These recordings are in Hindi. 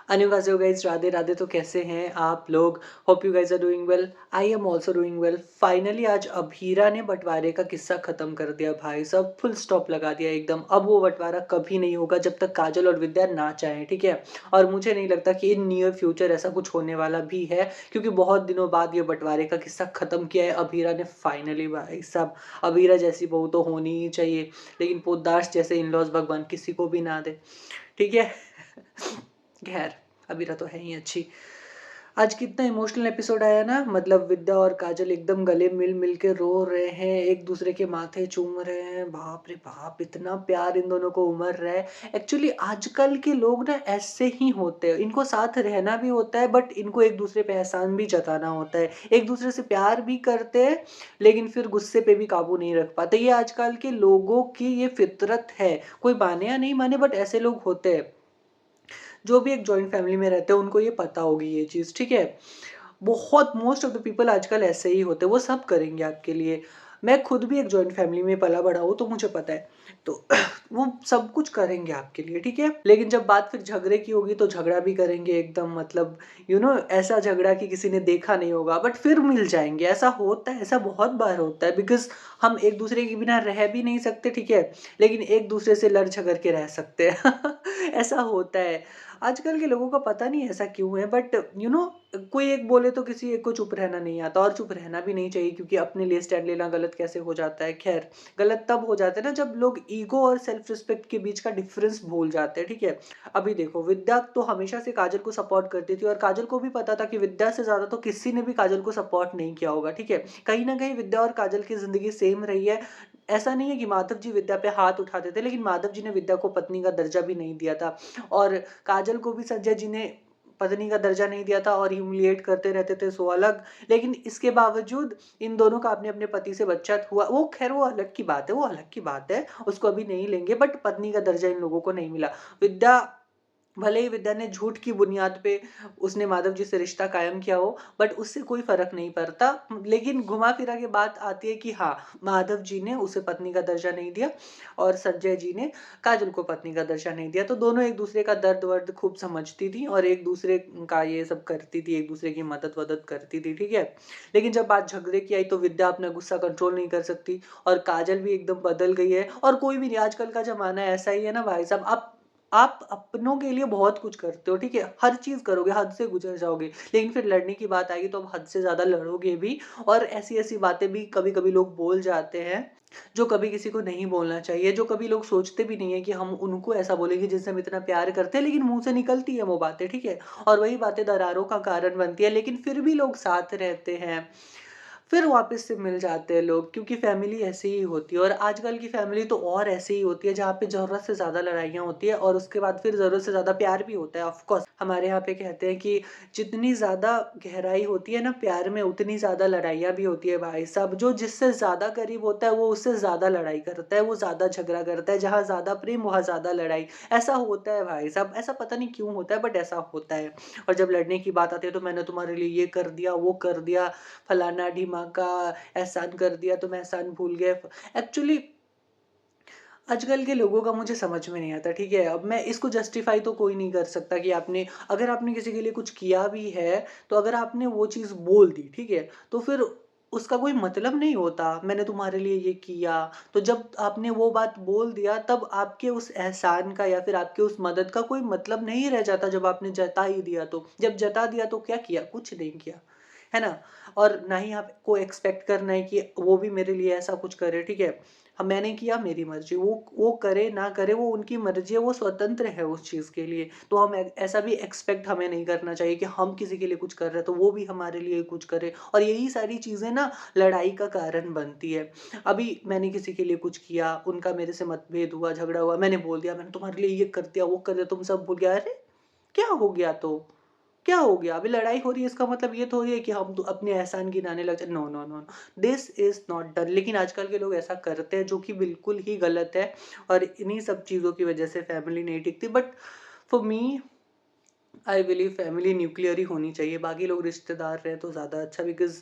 अन्यों गाइस, राधे राधे। तो कैसे हैं आप लोग? Hope you guys are doing well. I am also doing well. Finally आज अभीरा ने बंटवारे का किस्सा खत्म कर दिया भाई, सब फुल स्टॉप लगा दिया एकदम। अब वो बंटवारा कभी नहीं होगा जब तक काजल और विद्या ना चाहें, ठीक है। और मुझे नहीं लगता कि इन नियर फ्यूचर ऐसा कुछ होने वाला भी है, क्योंकि बहुत दिनों बाद ये बंटवारे का किस्सा खत्म किया है अभीरा ने फाइनली भाई साहब। अभीरा जैसी बहू तो होनी ही चाहिए, लेकिन पोद्दार जैसे इन लॉज भगवान किसी को भी ना दे, ठीक है। खैर, अबीरा तो है ही अच्छी। आज कितना इमोशनल एपिसोड आया ना, मतलब विद्या और काजल एकदम गले मिल मिल के रो रहे हैं, एक दूसरे के माथे चूम रहे हैं। बाप रे बाप, इतना प्यार इन दोनों को उमड़ रहा है। एक्चुअली आजकल के लोग ना ऐसे ही होते हैं, इनको साथ रहना भी होता है बट इनको एक दूसरे पे एहसान भी जताना होता है। एक दूसरे से प्यार भी करते हैं लेकिन फिर गुस्से पे भी काबू नहीं रख पाते। ये आजकल के लोगों की ये फितरत है, कोई माने या नहीं माने बट ऐसे लोग होते हैं। जो भी एक जॉइंट फैमिली में रहते हैं उनको ये पता होगी ये चीज़, ठीक है। बहुत मोस्ट ऑफ द पीपल आजकल ऐसे ही होते हैं, वो सब करेंगे आपके लिए। मैं खुद भी एक जॉइंट फैमिली में पला बड़ा हूँ तो मुझे पता है। तो वो सब कुछ करेंगे आपके लिए, ठीक है। लेकिन जब बात फिर झगड़े की होगी तो झगड़ा भी करेंगे एकदम, मतलब ऐसा झगड़ा कि किसी ने देखा नहीं होगा बट फिर मिल जाएंगे। ऐसा होता है, ऐसा बहुत बार होता है, बिकॉज हम एक दूसरे के बिना रह भी नहीं सकते, ठीक है, लेकिन एक दूसरे से लड़ झगड़ के रह सकते हैं। ऐसा होता है। आजकल के लोगों का पता नहीं ऐसा क्यों है, बट कोई एक बोले तो किसी एक को चुप रहना नहीं आता, और चुप रहना भी नहीं चाहिए क्योंकि अपने लिए स्टैंड लेना गलत कैसे हो जाता है। खैर, गलत तब हो जाता है ना जब लोग ईगो और सेल्फ रिस्पेक्ट के बीच का डिफरेंस भूल जाते हैं, ठीक है। अभी देखो, विद्या तो हमेशा से काजल को सपोर्ट करती थी और काजल को भी पता था कि विद्या से ज्यादा तो किसी ने भी काजल को सपोर्ट नहीं किया होगा, ठीक है। कहीं ना कहीं विद्या और काजल की जिंदगी सेम रही है। ऐसा नहीं है कि माधव जी विद्या पे हाथ उठाते थे, लेकिन माधव जी ने विद्या को पत्नी का दर्जा भी नहीं दिया था। और काजल को भी संजय जी ने पत्नी का दर्जा नहीं दिया था और ह्यूमिलिएट करते रहते थे, सो अलग। लेकिन इसके बावजूद इन दोनों का अपने अपने पति से बच्चा हुआ, वो खैर वो अलग की बात है, वो अलग की बात है, उसको अभी नहीं लेंगे, बट पत्नी का दर्जा इन लोगों को नहीं मिला। विद्या, भले ही विद्या ने झूठ की बुनियाद पे उसने माधव जी से रिश्ता कायम किया हो, बट उससे कोई फर्क नहीं पड़ता। लेकिन घुमा फिरा के बात आती है कि हाँ, माधव जी ने उसे पत्नी का दर्जा नहीं दिया और संजय जी ने काजल को पत्नी का दर्जा नहीं दिया। तो दोनों एक दूसरे का दर्द वर्द खूब समझती थी और एक दूसरे का ये सब करती थी, एक दूसरे की मदद वदद करती थी, ठीक है। लेकिन जब बात झगड़े की आई तो विद्या अपना गुस्सा कंट्रोल नहीं कर सकती और काजल भी एकदम बदल गई है। और कोई भी नहीं, आजकल का जमाना ऐसा ही है ना भाई साहब। आप अपनों के लिए बहुत कुछ करते हो, ठीक है, हर चीज करोगे, हद से गुजर जाओगे, लेकिन फिर लड़ने की बात आएगी तो अब हद से ज्यादा लड़ोगे भी। और ऐसी ऐसी बातें भी कभी कभी लोग बोल जाते हैं जो कभी किसी को नहीं बोलना चाहिए, जो कभी लोग सोचते भी नहीं है कि हम उनको ऐसा बोलेंगे जिनसे हम इतना प्यार करते हैं, लेकिन मुंह से निकलती है वो बातें, ठीक है। और वही बातें दरारों का कारण बनती है, लेकिन फिर भी लोग साथ रहते हैं, फिर वापस से मिल जाते हैं लोग, क्योंकि फैमिली ऐसी ही होती है। और आजकल की फैमिली तो और ऐसी ही होती है जहाँ पे ज़रूरत से ज़्यादा लड़ाइयाँ होती है और उसके बाद फिर ज़रूरत से ज़्यादा प्यार भी होता है। ऑफ कोर्स हमारे यहाँ पे कहते हैं कि जितनी ज़्यादा गहराई होती है ना प्यार में, उतनी ज़्यादा लड़ाइयाँ भी होती है भाई साहब। जो जिससे ज़्यादा करीब होता है वो उससे ज़्यादा लड़ाई करता है, वो ज़्यादा झगड़ा करता है। जहाँ ज़्यादा प्रेम वहाँ ज़्यादा लड़ाई। ऐसा होता है भाई साहब, ऐसा पता नहीं क्यों होता है बट ऐसा होता है। और जब लड़ने की बात आती है तो मैंने तुम्हारे लिए ये कर दिया, वो कर दिया, फलाना ढिमाका, एहसान कर दिया, तुम एहसान भूल गए। एक्चुअली आजकल के लोगों का मुझे समझ में नहीं आता, ठीक है। अब मैं इसको जस्टिफाई तो कोई नहीं कर सकता कि आपने, अगर आपने किसी के लिए कुछ किया भी है तो अगर आपने वो चीज़ बोल दी, ठीक है, तो फिर उसका कोई मतलब नहीं होता मैंने तुम्हारे लिए ये किया। तो जब आपने वो बात बोल दिया तब आपके उस एहसान का या फिर आपके उस मदद का कोई मतलब नहीं रह जाता। जब आपने जता ही दिया तो, जब जता दिया तो क्या किया, कुछ नहीं किया, है ना। और ना ही आपको एक्सपेक्ट करना है कि वो भी मेरे लिए ऐसा कुछ करे, ठीक है। हम, मैंने किया, मेरी मर्जी, वो करे ना करे वो उनकी मर्जी है, वो स्वतंत्र है उस चीज़ के लिए। तो हम ऐसा भी एक्सपेक्ट हमें नहीं करना चाहिए कि हम किसी के लिए कुछ कर रहे हैं तो वो भी हमारे लिए कुछ करे। और यही सारी चीज़ें ना लड़ाई का कारण बनती है। अभी मैंने किसी के लिए कुछ किया, उनका मेरे से मतभेद हुआ, झगड़ा हुआ, मैंने बोल दिया मैंने तुम्हारे लिए ये कर दिया, वो कर दिया, तुम सब भूल गया। अरे क्या हो गया तो? क्या हो गया? अभी लड़ाई हो रही है इसका मतलब ये थोड़ी है कि हम तो अपने एहसान गिनाने लग जाए। No no no no, this is not done. लेकिन आजकल के लोग ऐसा करते हैं जो कि बिल्कुल ही गलत है। और इन्हीं सब चीज़ों की वजह से फैमिली नहीं टिकती। But for me, I believe family nuclear ही होनी चाहिए, बाकी लोग रिश्तेदार रहे तो ज़्यादा अच्छा। बिकॉज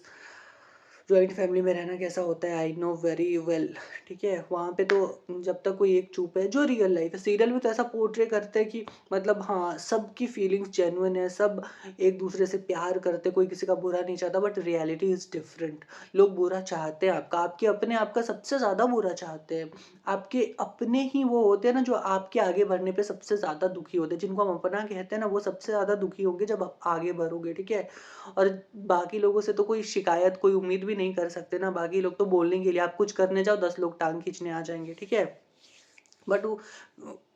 जॉइंट फैमिली में रहना कैसा होता है आई नो वेरी वेल। ठीक है, वहाँ पे तो जब तक कोई एक चुप है, जो रियल लाइफ है, सीरियल में तो ऐसा पोर्ट्रे करते हैं कि मतलब हाँ, सबकी फीलिंग्स जेन्युइन है, सब एक दूसरे से प्यार करते, कोई किसी का बुरा नहीं चाहता, बट रियलिटी इज डिफरेंट। लोग बुरा चाहते हैं आपका, आपके अपने आपका सबसे ज्यादा बुरा चाहते हैं। आपके अपने ही वो होते हैं ना, जो आपके आगे बढ़ने पे सबसे ज्यादा दुखी होते हैं, जिनको हम अपना कहते हैं ना, वो सबसे ज्यादा दुखी होंगे जब आप आगे बढ़ोगे। ठीक है, और बाकी लोगों से तो कोई शिकायत, कोई उम्मीद भी नहीं कर सकते ना, बाकी लोग तो बोलने के लिए, आप कुछ करने जाओ 10 लोग टाँग खींचने आ जाएँगे, ठीक है? बट वो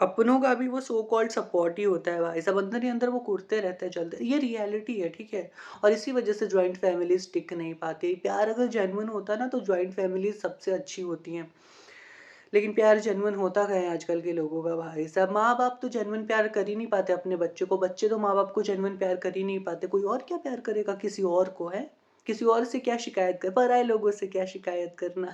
अपनों का भी वो सो कॉल्ड सपोर्ट ही होता है भाई साहब, अंदर ही अंदर वो कुढ़ते रहते हैं, चलते, ये रियलिटी है, ठीक है? और इसी वजह से जॉइंट फैमिलीज़ टिक नहीं पाती। प्यार अगर जेन्युइन होता ना तो जॉइंट फैमिलीज़ सबसे अच्छी होती हैं। लेकिन प्यार जेन्युइन होता कहाँ है आजकल के लोगों का भाई साहब? माँ-बाप तो जेन्युइन प्यार कर ही नहीं पाते अपने बच्चे को, बच्चे तो माँ-बाप को जेन्युइन प्यार कर ही नहीं पाते, कोई और क्या प्यार करेगा किसी और को, है? किसी और से क्या शिकायत कर, पराए लोगों से क्या शिकायत करना,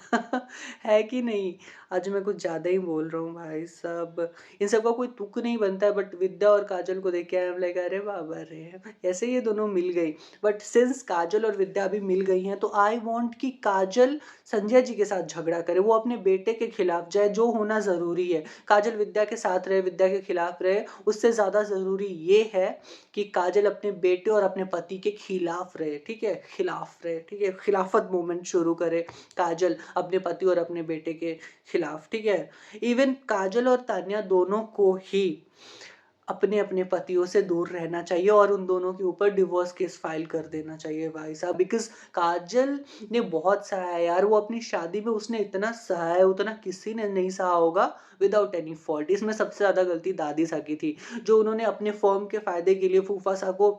है कि नहीं? आज मैं कुछ ज़्यादा ही बोल रहा हूँ भाई साहब, इन सब का कोई तुक नहीं बनता है, बट विद्या और काजल को देख के आई एम लाइक अरे बाबा रे! ऐसे ये दोनों मिल गई, बट सिंस काजल और विद्या अभी मिल गई हैं, तो आई वांट कि काजल संजय जी के साथ झगड़ा करे, वो अपने बेटे के खिलाफ जाए, जो होना ज़रूरी है। काजल विद्या के साथ रहे, विद्या के खिलाफ रहे, उससे ज़्यादा ज़रूरी ये है कि काजल अपने बेटे और अपने पति के खिलाफ रहे, ठीक है? खिलाफ रहे, ठीक है? खिलाफत मूवमेंट शुरू करे काजल अपने पति और अपने बेटे के खिलाफ, ठीक है? इवन काजल और तान्या दोनों को ही अपने-अपने पतियों से दूर रहना चाहिए और उन दोनों के ऊपर डिवोर्स केस फाइल कर देना चाहिए भाई साहब, बिकॉज़ काजल ने बहुत सहा है यार, वो अपनी शादी में उसने इतना सहा है, उतना किसी ने नहीं सहा होगा विदाउट एनी फॉल्ट। इसमें सबसे ज़्यादा गलती दादी सा की थी, जो उन्होंने अपने फ़र्म के फ़ायदे के लिए फूफा सा को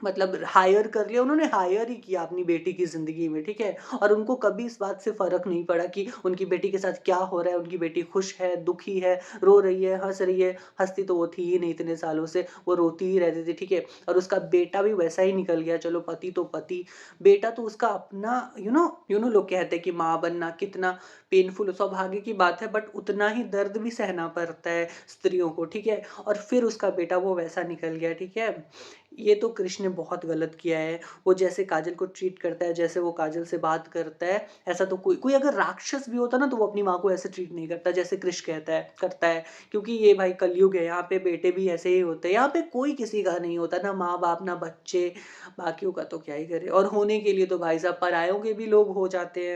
मतलब हायर कर लिया, उन्होंने हायर ही किया अपनी बेटी की ज़िंदगी में, ठीक है? और उनको कभी इस बात से फ़र्क नहीं पड़ा कि उनकी बेटी के साथ क्या हो रहा है, उनकी बेटी खुश है, दुखी है, रो रही है, हँस रही है। हँसती तो वो थी ही नहीं इतने सालों से, वो रोती ही रहती थी, ठीक है? और उसका बेटा भी वैसा ही निकल गया, चलो पति तो पति, बेटा तो उसका अपना यू नो लोग कहते हैं कि माँ बनना कितना पेनफुल सौभाग्य की बात है, बट उतना ही दर्द भी सहना पड़ता है स्त्रियों को, ठीक है? और फिर उसका बेटा वो वैसा निकल गया, ठीक है? ये तो कृष ने बहुत गलत किया है। वो जैसे काजल को ट्रीट करता है, जैसे वो काजल से बात करता है, ऐसा तो कोई कोई अगर राक्षस भी होता ना तो वो अपनी माँ को ऐसे ट्रीट नहीं करता जैसे कृष कहता है करता है। क्योंकि ये भाई कलयुग है, यहाँ पे बेटे भी ऐसे ही होते हैं, यहाँ पे कोई किसी का नहीं होता, ना माँ-बाप, ना बच्चे, बाकियों का तो क्या ही करें, और होने के लिए तो भाई साहब परायों के भी लोग हो जाते हैं।